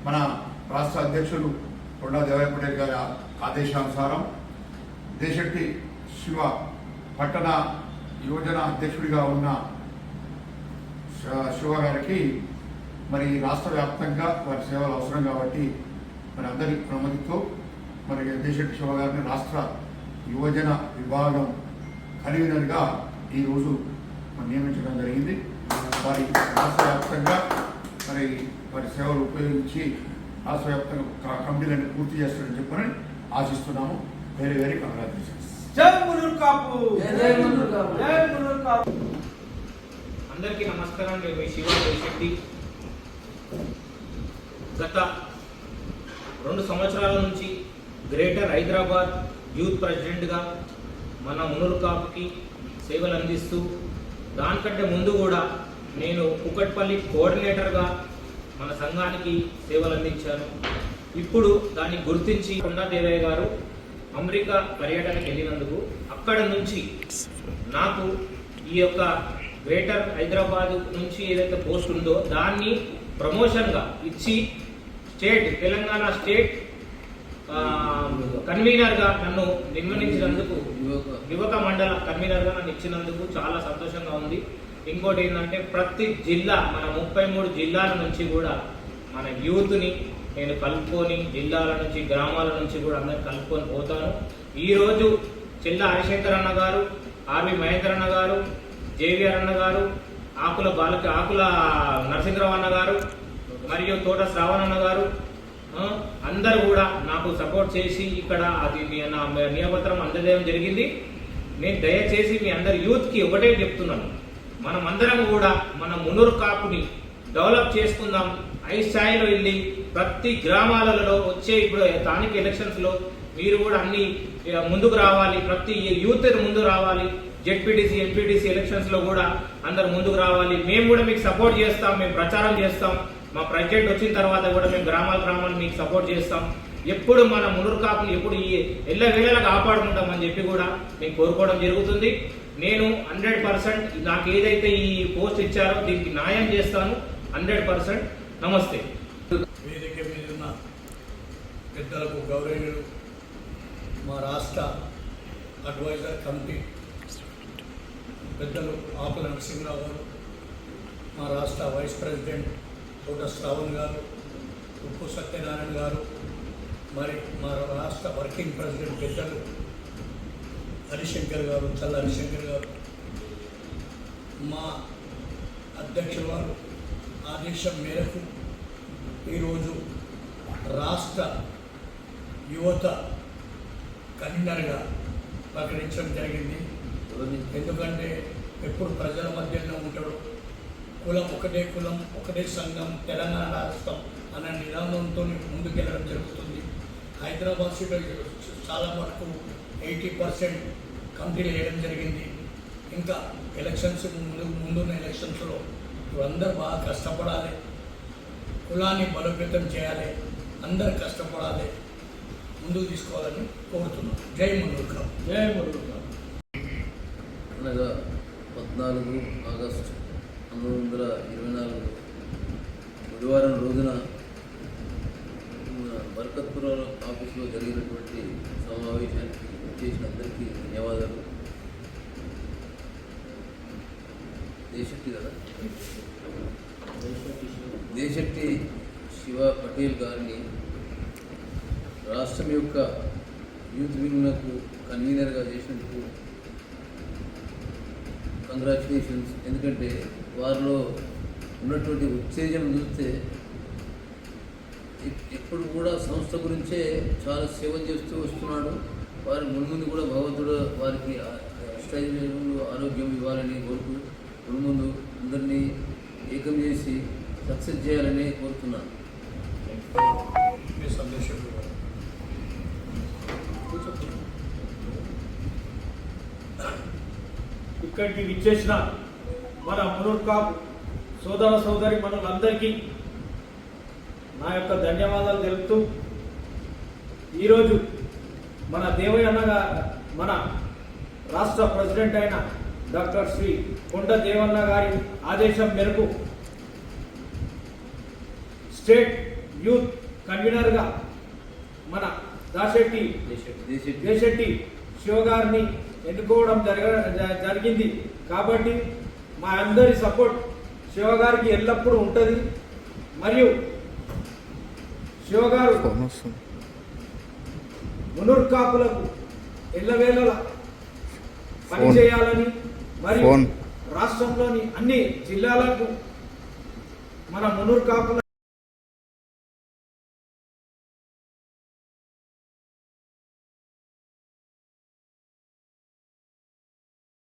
మన రాష్ట్ర అధ్యక్షులు కొండా దేవయ్య పటేల్ గారి ఆదేశానుసారం దేశెట్టి శివ పట్టణ యువజన అధ్యక్షుడిగా ఉన్న శివ గారికి మరి రాష్ట్ర వ్యాప్తంగా వారి సేవలు అవసరం కాబట్టి మరి అందరి ప్రమతితో మరి దేశెట్టి శివ గారిని రాష్ట్ర యువజన విభాగం కన్వీనర్గా ఈరోజు నియమించడం జరిగింది. వారి రాష్ట్ర వ్యాప్తంగా మరి వారి సేవలు ఉపయోగించి రాష్ట్ర వ్యాప్తంగా కమిటీలన్నీ పూర్తి చేస్తారని చెప్పని ఆశిస్తున్నాము. Very very congratulations. అందరికీ నమస్కారం. నేను మీ శివ దేశెట్టి. గత 2 సంవత్సరాల నుంచి గ్రేటర్ హైదరాబాద్ యూత్ ప్రెసిడెంట్గా మన మునూరు కాపుకి సేవలు అందిస్తూ, దానికంటే ముందు కూడా నేను కుకట్పల్లి కోఆర్డినేటర్గా మన సంఘానికి సేవలు అందించాను. ఇప్పుడు దాన్ని గుర్తించి కొండా దేవయ్య గారు అమెరికా పర్యటనకు వెళ్ళినందుకు అక్కడ నుంచి నాకు ఈ యొక్క గ్రేటర్ హైదరాబాద్ నుంచి ఏదైతే పోస్ట్ ఉందో దాన్ని ప్రమోషన్గా ఇచ్చి తెలంగాణ స్టేట్ కన్వీనర్గా నన్ను నిర్వహించినందుకు, యువక మండల కన్వీనర్గా నన్ను ఇచ్చినందుకు చాలా సంతోషంగా ఉంది. ఇంకోటి ఏంటంటే ప్రతి జిల్లా, మన 33 జిల్లాల నుంచి కూడా మన యూత్ని నేను కలుపుకొని, జిల్లాల నుంచి గ్రామాల నుంచి కూడా అందరిని కలుపుకొని పోతాను. ఈరోజు చెల్ల హరిశంకర్ అన్న గారు, ఆర్వి మహేందర్ అన్న గారు, జేవిఆర్ అన్న గారు, ఆకుల నరసింహరావు అన్న గారు మరియు తోట శ్రావణ్ అన్న గారు అందరూ కూడా నాకు సపోర్ట్ చేసి ఇక్కడ అది నా నియమపత్రం అందజేయడం జరిగింది. నేను దయచేసి మీ అందరి యూత్కి ఒకటే చెప్తున్నాను, మనం అందరం కూడా మన మునూరు కాపుని డెవలప్ చేసుకుందాం. హై స్థాయిలో వెళ్ళి ప్రతి గ్రామాలలో వచ్చే ఇప్పుడు స్థానిక ఎలక్షన్స్లో మీరు కూడా అన్ని ముందుకు రావాలి, ప్రతి యూత్ ముందు రావాలి. జెడ్పీటీసీ ఎంపీటీసీ ఎలక్షన్స్లో కూడా అందరు ముందుకు రావాలి. మేము కూడా మీకు సపోర్ట్ చేస్తాం, మేము ప్రచారం చేస్తాం. మా ప్రెసిడెంట్ వచ్చిన తర్వాత కూడా మేము గ్రామాలు మీకు సపోర్ట్ చేస్తాం. ఎప్పుడు మన మునూరు కాపుని ఎప్పుడు ఈ ఎల్లవేళలా కాపాడుకుంటామని చెప్పి కూడా మేము కోరుకోవడం జరుగుతుంది. నేను 100% నాకు ఏదైతే ఈ పోస్ట్ ఇచ్చారో దీనికి న్యాయం చేస్తాను 100%. నమస్తే. వేదిక మీద ఉన్న పెద్దలకు గౌరవనీయులు, మా రాష్ట్ర అడ్వైజర్ కమిటీ పెద్దలు ఆకుల నరసింహరావు గారు, మా రాష్ట్ర వైస్ ప్రెసిడెంట్ తోట శ్రావణ్ గారు, ఉప్పు సత్యనారాయణ గారు, మరి మా రాష్ట్ర వర్కింగ్ ప్రెసిడెంట్ పెద్దలు హరిశంకర్ గారు, చల్ల హరిశంకర్ గారు, మా అధ్యక్షుల వారు ఆదేశం మేరకు ఈరోజు రాష్ట్ర యువత కన్వీనర్గా ప్రకటించడం జరిగింది. ఎందుకంటే ఎప్పుడు ప్రజల మధ్యలో ఉంటాడు, ఒకటే కులం ఒకటే సంఘం తెలంగాణ రాష్ట్రం అన్న నినాదంతో ముందుకెళ్ళడం జరుగుతుంది. హైదరాబాద్ సిటీలో చాలా మటుకు 80% కమిటీలు వేయడం జరిగింది. ఇంకా ఎలక్షన్స్ ముందున్న ఎలక్షన్స్లో అందరూ బాగా కష్టపడాలి, కులాన్ని బలోపేతం చేయాలి, అందరు కష్టపడాలి, ముందుకు తీసుకోవాలని కోరుతున్నాం. జై మునూరు కాపు. జై మునూరు కాపు. అనగా 14 ఆగస్టు 1924 బుధవారం రోజున బర్కత్పురం ఆఫీసులో జరిగినటువంటి సమావేశానికి చేసిన అందరికీ ధన్యవాదాలు. దేశెట్టి శివ పటేల్ గారిని రాష్ట్రం యొక్క యూత్ వింగ్లకు కన్వీనర్గా చేసినందుకు కంగ్రాచులేషన్స్. ఎందుకంటే వారిలో ఉన్నటువంటి ఉత్తేజం చూస్తే ఎప్పుడు కూడా సంస్థ గురించే చాలా సేవ చేస్తూ వస్తున్నాడు. వారి మున్ముందు కూడా భగవంతుడు వారికి అష్టైశ్వర్యములు ఆరోగ్యం ఇవ్వాలని కోరుతూ మున్ముందు అందరినీ ఏకం చేసి సక్సెస్ చేయాలని కోరుతున్నాను. ఇక్కడికి విచ్చేసిన మన మునూరు కాపు సోదర సోదరి మనులందరికీ నా యొక్క ధన్యవాదాలు తెలుపుతూ, ఈరోజు మన దేవయ్య అన్న మన రాష్ట్ర ప్రెసిడెంట్ అయిన డాక్టర్ శ్రీ కొండ దేవన్న గారి ఆదేశం మేరకు స్టేట్ యూత్ కన్వీనర్గా మన దాశెట్టి దేశెట్టి శివ గారిని ఎన్నుకోవడం జరిగింది. కాబట్టి మా అందరి సపోర్ట్ శివ గారికి ఎల్లప్పుడూ ఉంటుంది. మరియు శివ గారు మునూర్ కాపులకు ఎల్లవేళలా పనిచేయాలని మరియు రాష్ట్రంలోని అన్ని జిల్లాలకు మన మునూర్ కాపుల